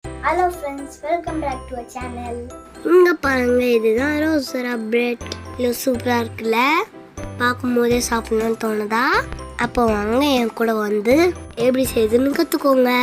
Hello friends, welcome back to our channel. இங்கே பாருங்க, இதுதான் ரோசரா பிரெட். இது சூப்பராக இருக்குல்ல, பார்க்கும்போதே சாப்பிடணும்னு தோணுதா? அப்போ வாங்க என் கூட வந்து எப்படி செய்யுதுன்னு கற்றுக்கோங்க.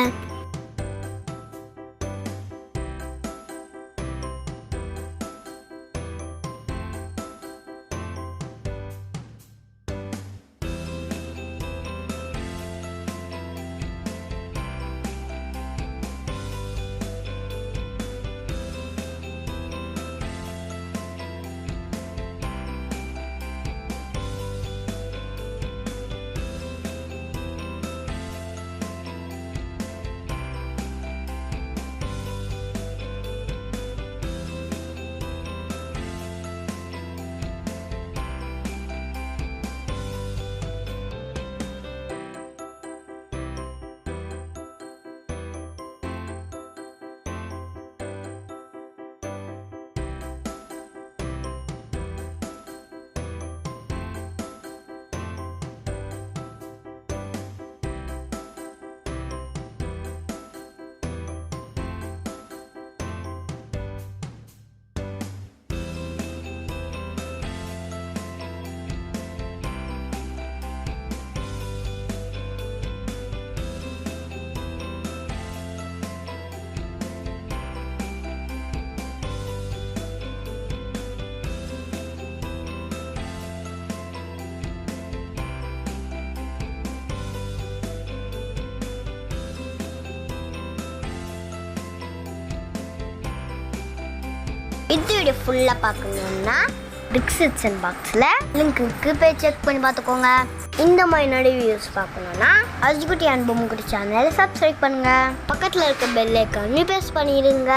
இந்த வீடியோ ஃபுல்லாக பார்க்கணுன்னா டிஸ்கிரிப்ஷன் பாக்ஸில் லிங்க் இருக்கு, போய் செக் பண்ணி பார்த்துக்கோங்க. இந்த மாதிரி நிறைய வீடியோஸ் பார்க்கணுன்னா அஜிகுட்டி அண்ட் பொம்முக்குட்டி சேனலை சப்ஸ்கிரைப் பண்ணுங்கள். பக்கத்தில் இருக்க பெல் ஐக்கானையும் ப்ரெஸ் பண்ணிடுங்க.